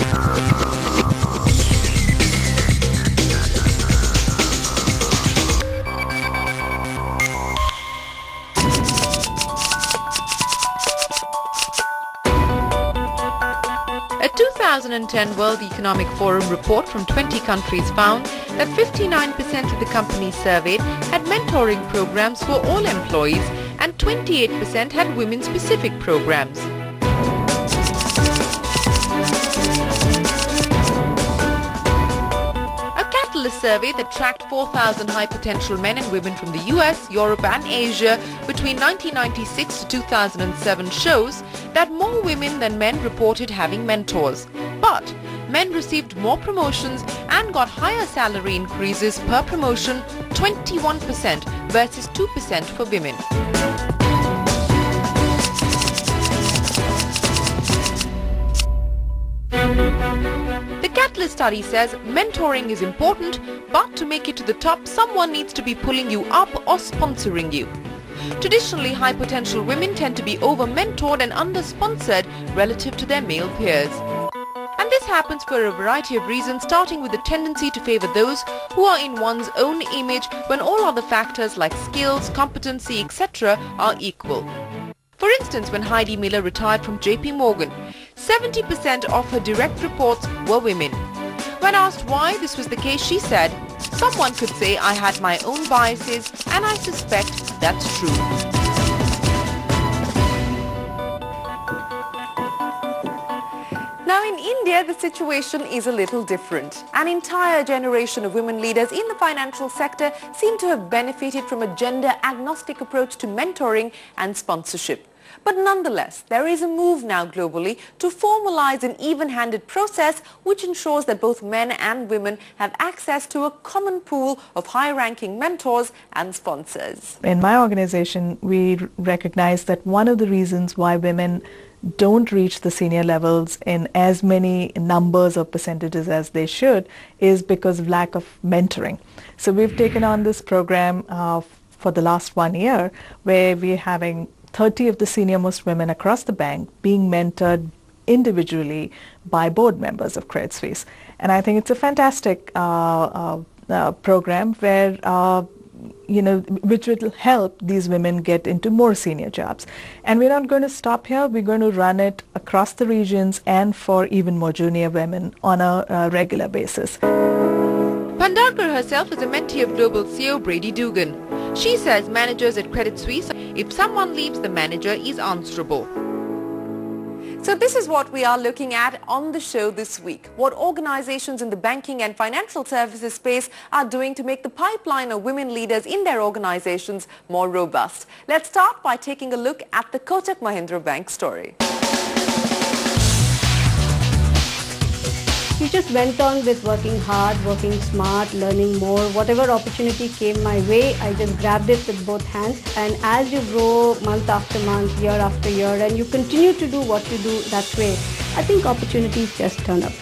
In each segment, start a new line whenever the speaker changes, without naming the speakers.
A 2010 World Economic Forum report from 20 countries found that 59% of the companies surveyed had mentoring programs for all employees and 28% had women-specific programs. A Catalyst survey that tracked 4,000 high-potential men and women from the US, Europe and Asia between 1996 to 2007 shows that more women than men reported having mentors. But men received more promotions and got higher salary increases per promotion, 21% versus 2% for women. The Catalyst study says mentoring is important, but to make it to the top, someone needs to be pulling you up or sponsoring you. Traditionally, high-potential women tend to be over-mentored and under-sponsored relative to their male peers. And this happens for a variety of reasons, starting with the tendency to favor those who are in one's own image when all other factors like skills, competency, etc. are equal. For instance, when Heidi Miller retired from JP Morgan, 70% of her direct reports were women. When asked why this was the case, she said, "Someone could say I had my own biases, and I suspect that's true." Now in India, the situation is a little different. An entire generation of women leaders in the financial sector seem to have benefited from a gender-agnostic approach to mentoring and sponsorship. But nonetheless, there is a move now globally to formalize an even-handed process which ensures that both men and women have access to a common pool of high-ranking mentors and sponsors.
In my organization, we recognize that one of the reasons why women don't reach the senior levels in as many numbers or percentages as they should is because of lack of mentoring. So we've taken on this program for the last 1 year where we're having 30 of the senior most women across the bank being mentored individually by board members of Credit Suisse. And I think it's a fantastic program where which will help these women get into more senior jobs. And we're not going to stop here. We're going to run it across the regions and for even more junior women on a regular basis.
Bhandarkar herself is a mentee of Global CEO Brady Dugan. She says managers at Credit Suisse, if someone leaves, the manager is answerable. So this is what we are looking at on the show this week. What organizations in the banking and financial services space are doing to make the pipeline of women leaders in their organizations more robust. Let's start by taking a look at the Kotak Mahindra Bank story.
We just went on with working hard, working smart, learning more. Whatever opportunity came my way, I just grabbed it with both hands. And as you grow month after month, year after year, and you continue to do what you do that way, I think opportunities just turn up.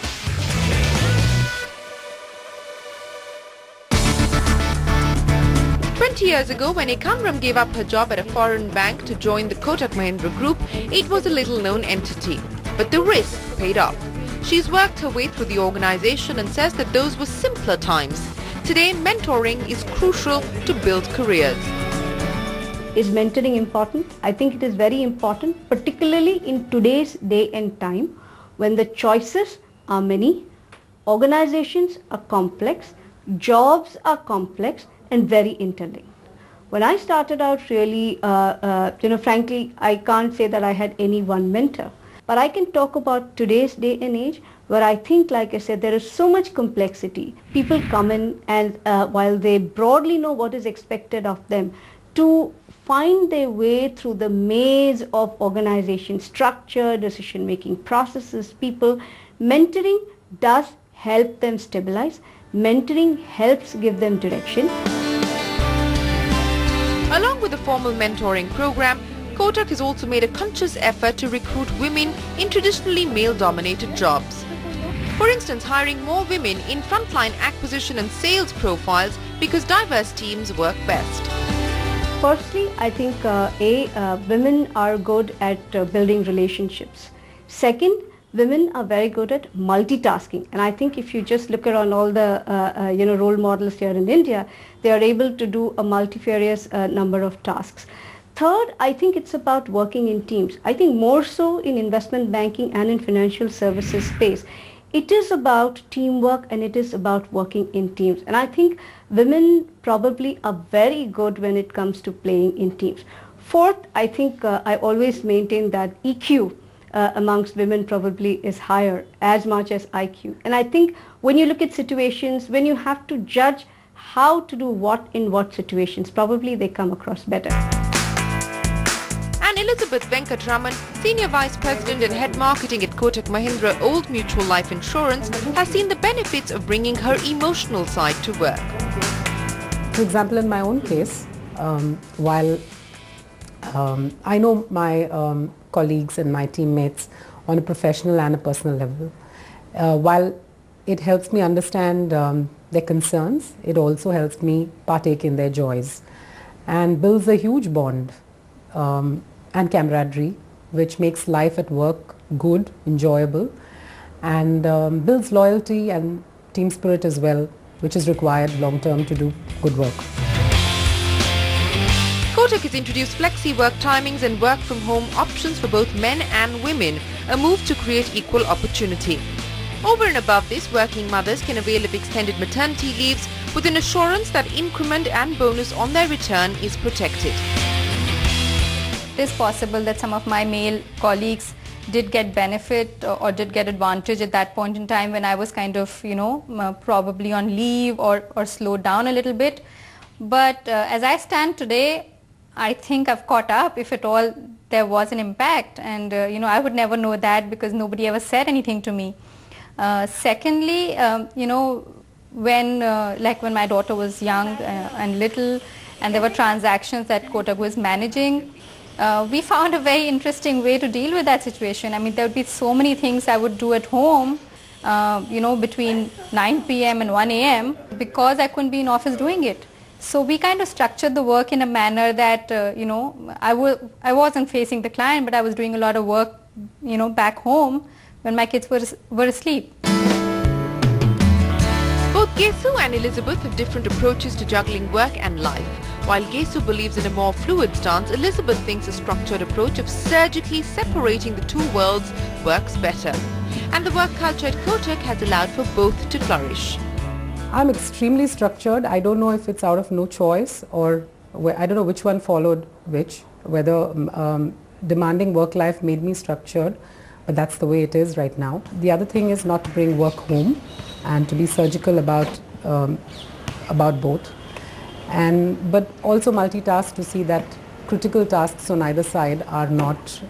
Years ago, when Ekamram gave up her job at a foreign bank to join the Kotak Mahindra Group, it was a little-known entity. But the risk paid off. She's worked her way through the organization and says that those were simpler times. Today, mentoring is crucial to build careers.
Is mentoring important? I think it is very important, particularly in today's day and time when the choices are many, organizations are complex, jobs are complex and very interlinked. When I started out really, frankly, I can't say that I had any one mentor. But I can talk about today's day and age where I think, like I said, there is so much complexity. People come in and while they broadly know what is expected of them, to find their way through the maze of organization structure, decision-making processes, people, mentoring does help them stabilize. Mentoring helps give them direction.
Along with the formal mentoring program, Kotak has also made a conscious effort to recruit women in traditionally male-dominated jobs. For instance, hiring more women in frontline acquisition and sales profiles because diverse teams work best.
Firstly, I think women are good at building relationships. Second, women are very good at multitasking, and I think if you just look around all the role models here in India, they are able to do a multifarious number of tasks. Third, I think it's about working in teams. I think more so in investment banking and in financial services space, it is about teamwork and it is about working in teams. And I think women probably are very good when it comes to playing in teams. Fourth, I think I always maintain that EQ amongst women probably is higher as much as IQ. And I think when you look at situations, when you have to judge how to do what in what situations, probably they come across better.
And Elizabeth Venkatraman, Senior Vice President and Head Marketing at Kotak Mahindra Old Mutual Life Insurance, has seen the benefits of bringing her emotional side to work.
For example, in my own case, while I know my colleagues and my teammates on a professional and a personal level, while it helps me understand their concerns, it also helps me partake in their joys and builds a huge bond and camaraderie, which makes life at work good, enjoyable, and builds loyalty and team spirit as well, which is required long term to do good work.
Kotak has introduced flexi work timings and work from home options for both men and women, a move to create equal opportunity. Over and above this, working mothers can avail of extended maternity leaves with an assurance that increment and bonus on their return is protected.
It is possible that some of my male colleagues did get benefit or did get advantage at that point in time when I was kind of, probably on leave or slowed down a little bit. But as I stand today, I think I've caught up, if at all there was an impact, and I would never know that because nobody ever said anything to me. Secondly, when my daughter was young and little, and there were transactions that Kotak was managing, we found a very interesting way to deal with that situation. I mean, there would be so many things I would do at home, between 9 p.m. and 1 a.m. because I couldn't be in office doing it. So we kind of structured the work in a manner that, I wasn't facing the client, but I was doing a lot of work, back home when my kids were asleep.
Both Gesu and Elizabeth have different approaches to juggling work and life. While Gesu believes in a more fluid stance, Elizabeth thinks a structured approach of surgically separating the two worlds works better. And the work culture at Kotak has allowed for both to flourish.
I'm extremely structured. I don't know if it's out of no choice or I don't know which one followed which, whether demanding work life made me structured, but that's the way it is right now. The other thing is not to bring work home and to be surgical about both, but also multitask to see that critical tasks on either side are not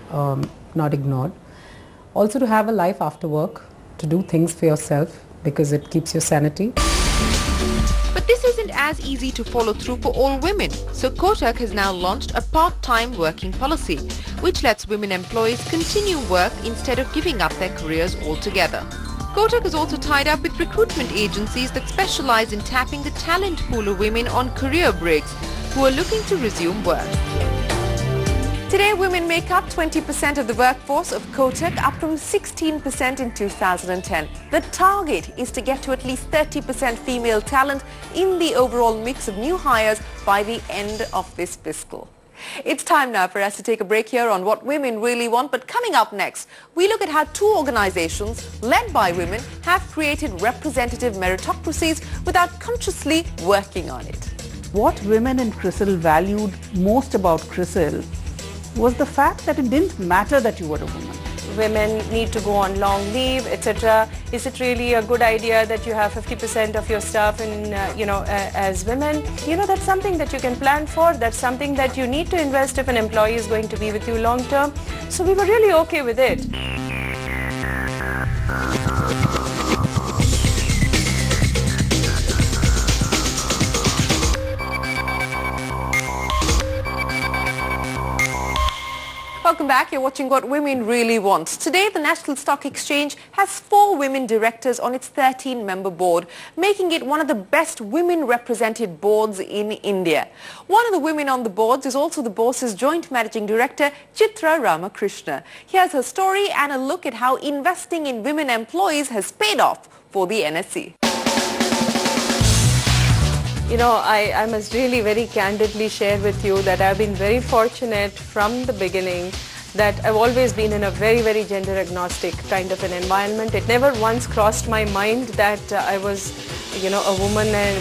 ignored. Also to have a life after work, to do things for yourself because it keeps your sanity.
But this isn't as easy to follow through for all women. So Kotak has now launched a part-time working policy, which lets women employees continue work instead of giving up their careers altogether. Kotak is also tied up with recruitment agencies that specialize in tapping the talent pool of women on career breaks who are looking to resume work. Today, women make up 20% of the workforce of Kotak, up from 16% in 2010. The target is to get to at least 30% female talent in the overall mix of new hires by the end of this fiscal. It's time now for us to take a break here on what women really want, but coming up next, we look at how two organizations led by women have created representative meritocracies without consciously working on it.
What women in Crisil valued most about Crisil was the fact that it didn't matter that you were a woman.
Women need to go on long leave, etc. Is it really a good idea that you have 50% of your staff in, as women? That's something that you can plan for. That's something that you need to invest if an employee is going to be with you long term. So we were really okay with it.
Welcome back. You're watching What Women Really Want. Today, the National Stock Exchange has 4 women directors on its 13-member board, making it one of the best women-represented boards in India. One of the women on the boards is also the boss's joint managing director, Chitra Ramakrishna. Here's her story and a look at how investing in women employees has paid off for the NSE. You know, I must really very candidly share with you that I've been very fortunate from the beginning that I've always been in a very, very gender agnostic kind of an environment. It never once crossed my mind that I was, you know, a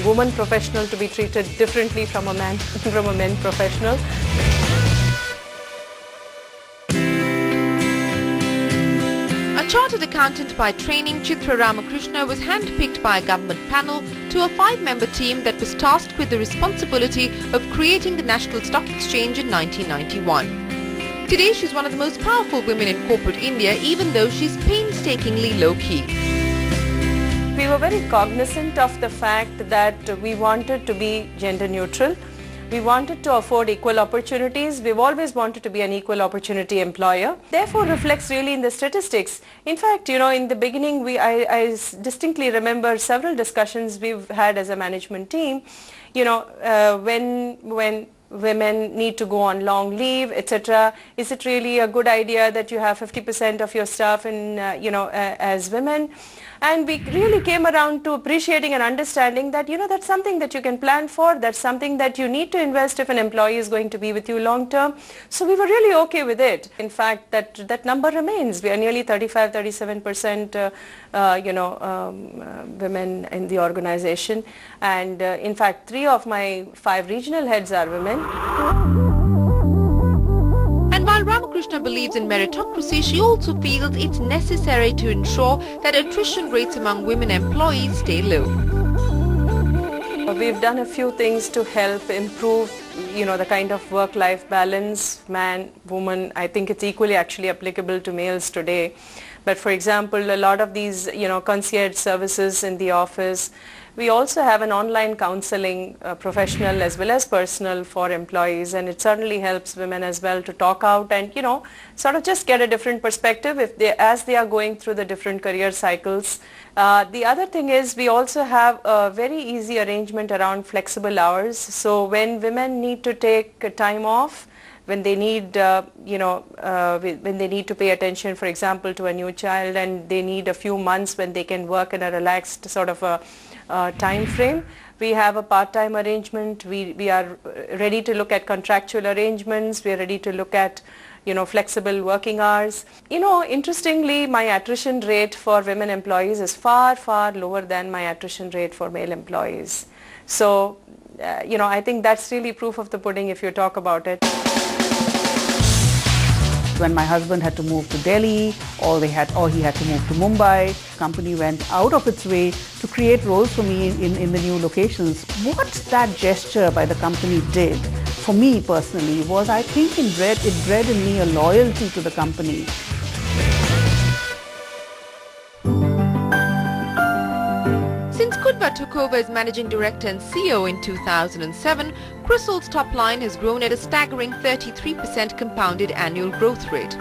woman professional to be treated differently from a man, from a men professional. A chartered accountant by training, Chitra Ramakrishna was handpicked by a government panel to a 5-member team that was tasked with the responsibility of creating the National Stock Exchange in 1991. Today she's one of the most powerful women in corporate India, even though she's painstakingly low-key. We were very cognizant of the fact that we wanted to be gender neutral. We wanted to afford equal opportunities. We've always wanted to be an equal opportunity employer. Therefore, reflects really in the statistics. In fact, you know, in the beginning, I distinctly remember several discussions we've had as a management team. You know, when women need to go on long leave, etc. Is it really a good idea that you have 50% of your staff in, you know, as women? And we really came around to appreciating and understanding that, you know, that's something that you can plan for. That's something that you need to invest if an employee is going to be with you long term. So we were really okay with it. In fact, that number remains. We are nearly 35-37%, you know, women in the organization. And in fact, 3 of my 5 regional heads are women. And while Ramakrishna believes in meritocracy, she also feels it's necessary to ensure that attrition rates among women employees stay low. We've done a few things to help improve, you know, the kind of work-life balance, man, woman. I think it's equally actually applicable to males today. But for example, a lot of these, you know, concierge services in the office. We also have an online counseling, professional as well as personal, for employees, and it certainly helps women as well to talk out and, you know, sort of just get a different perspective as they are going through the different career cycles. The other thing is we also have a very easy arrangement around flexible hours. So when women need to take time off, when they need, you know, when they need to pay attention, for example, to a new child, and they need a few months when they can work in a relaxed sort of a time frame, we have a part-time arrangement. We are ready to look at contractual arrangements. We are ready to look at, you know, flexible working hours. You know, interestingly, my attrition rate for women employees is far, far lower than my attrition rate for male employees. So, you know, I think that's really proof of the pudding if you talk about it.
When my husband had to move to Delhi, or he had to move to Mumbai, the company went out of its way to create roles for me in the new locations. What that gesture by the company did for me personally was, I think, it bred in me a loyalty to the company.
Since Kudva took over as Managing Director and CEO in 2007, Crisil's top line has grown at a staggering 33% compounded annual growth rate.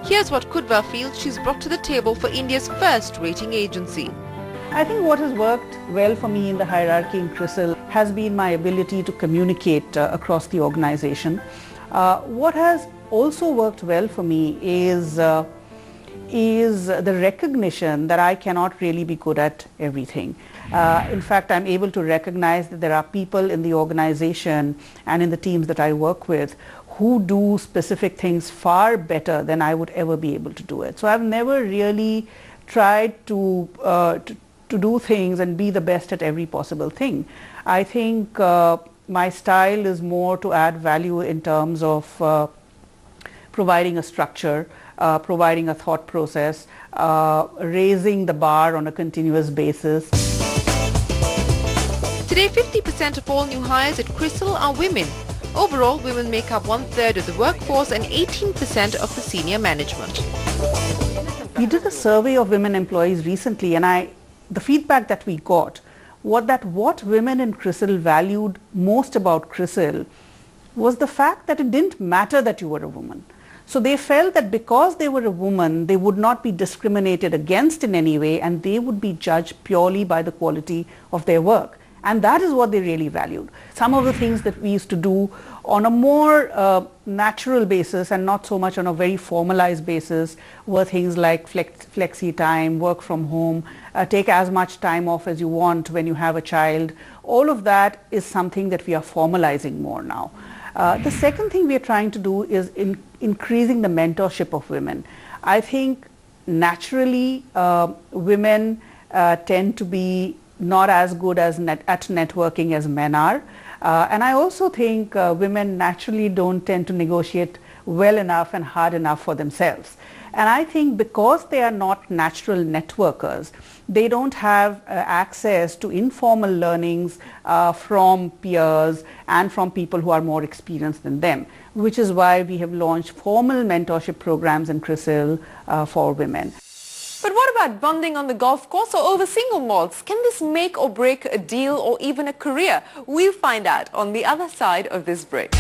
Here's what Kudva feels she's brought to the table for India's first rating agency.
I think what has worked well for me in the hierarchy in Crisil has been my ability to communicate across the organization. What has also worked well for me is the recognition that I cannot really be good at everything. In fact, I'm able to recognize that there are people in the organization and in the teams that I work with who do specific things far better than I would ever be able to do it. So I've never really tried to do things and be the best at every possible thing. I think my style is more to add value in terms of providing a structure, providing a thought process, raising the bar on a continuous basis.
Today, 50% of all new hires at Crisil are women. Overall, women make up 1/3 of the workforce and 18% of the senior management.
We did a survey of women employees recently, and the feedback that we got was that what women in Crisil valued most about Crisil was the fact that it didn't matter that you were a woman. So they felt that because they were a woman, they would not be discriminated against in any way, and they would be judged purely by the quality of their work. And that is what they really valued. Some of the things that we used to do on a more natural basis and not so much on a very formalized basis were things like flexi time, work from home, take as much time off as you want when you have a child. All of that is something that we are formalizing more now. The second thing we are trying to do is increasing the mentorship of women. I think naturally women tend to be not as good as at networking as men are. And I also think women naturally don't tend to negotiate well enough and hard enough for themselves. And I think because they are not natural networkers, they don't have access to informal learnings from peers and from people who are more experienced than them, which is why we have launched formal mentorship programs in Crisil for women.
But what about bonding on the golf course or over single malts? Can this make or break a deal or even a career? We'll find out on the other side of this break.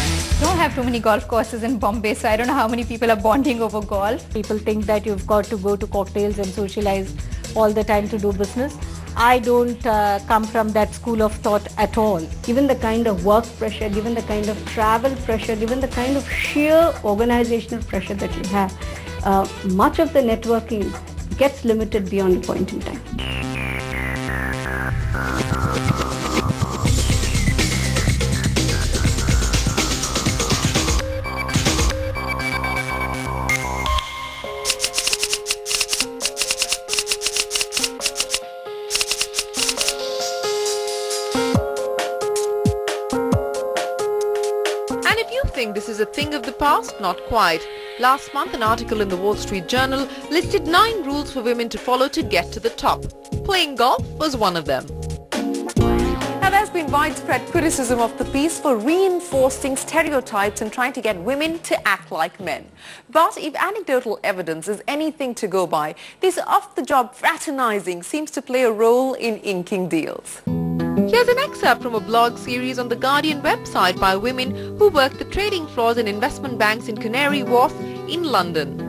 Don't have too many golf courses in Bombay, so I don't know how many people are bonding over golf.
People think that you've got to go to cocktails and socialize all the time to do business. I don't come from that school of thought at all. Given the kind of work pressure, given the kind of travel pressure, given the kind of sheer organizational pressure that you have, much of the networking gets limited beyond a point in time.
And if you think this is a thing of the past, not quite. Last month, an article in the Wall Street Journal listed 9 rules for women to follow to get to the top. Playing golf was one of them. Now, there's been widespread criticism of the piece for reinforcing stereotypes and trying to get women to act like men. But if anecdotal evidence is anything to go by, this off-the-job fraternizing seems to play a role in inking deals. Here's an excerpt from a blog series on the Guardian website by women who work the trading floors in investment banks in Canary Wharf in London.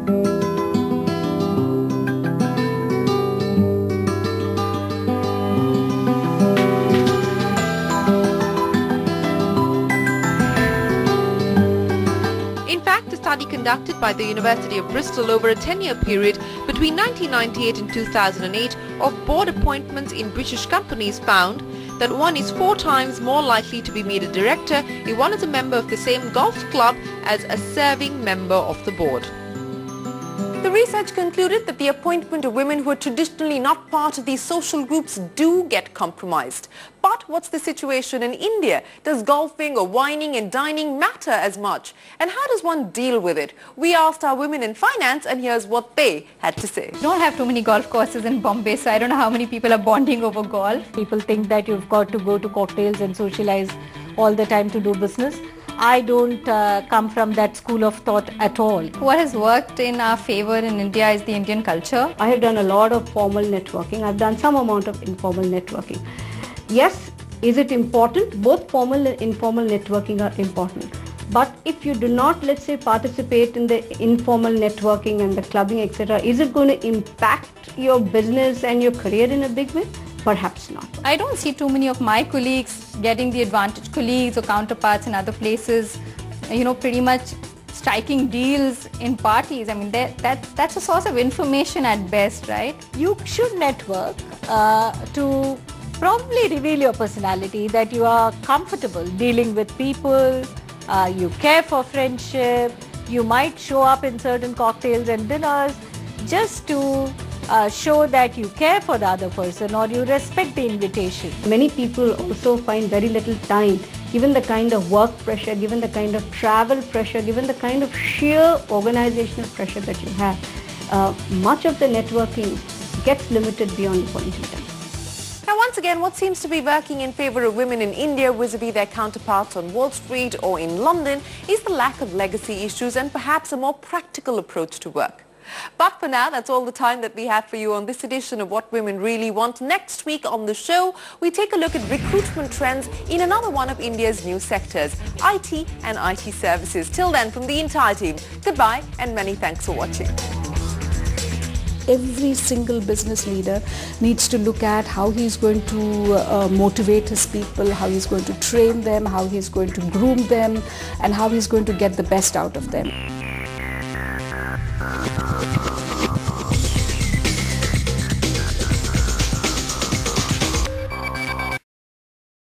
In fact, a study conducted by the University of Bristol over a 10-year period between 1998 and 2008 of board appointments in British companies found that one is 4 times more likely to be made a director if one is a member of the same golf club as a serving member of the board. The research concluded that the appointment of women who are traditionally not part of these social groups do get compromised. But what's the situation in India? Does golfing or wining and dining matter as much? And how does one deal with it? We asked our women in finance, and here's what they had to say.
Don't have too many golf courses in Bombay, so I don't know how many people are bonding over golf.
People think that you've got to go to cocktails and socialize all the time to do business. I don't come from that school of thought at all.
What has worked in our favor in India is the Indian culture.
I have done a lot of formal networking. I've done some amount of informal networking. Yes, is it important? Both formal and informal networking are important. But if you do not, let's say, participate in the informal networking and the clubbing, etc., is it going to impact your business and your career in a big way? Perhaps not.
I don't see too many of my colleagues getting the advantage, colleagues or counterparts in other places, pretty much striking deals in parties. I mean, that's a source of information at best, right?
You should network to probably reveal your personality, that you are comfortable dealing with people, you care for friendship, you might show up in certain cocktails and dinners just to show that you care for the other person or you respect the invitation. Many people also find very little time, given the kind of work pressure, given the kind of travel pressure, given the kind of sheer organizational pressure that you have. Much of the networking gets limited beyond a point in time.
Now, once again, what seems to be working in favor of women in India vis-a-vis their counterparts on Wall Street or in London is the lack of legacy issues and perhaps a more practical approach to work. But for now, that's all the time that we have for you on this edition of What Women Really Want. Next week on the show, we take a look at recruitment trends in another one of India's new sectors, IT and IT services. Till then, from the entire team, goodbye and many thanks for watching.
Every single business leader needs to look at how he's going to motivate his people, how he's going to train them, how he's going to groom them, and how he's going to get the best out of them.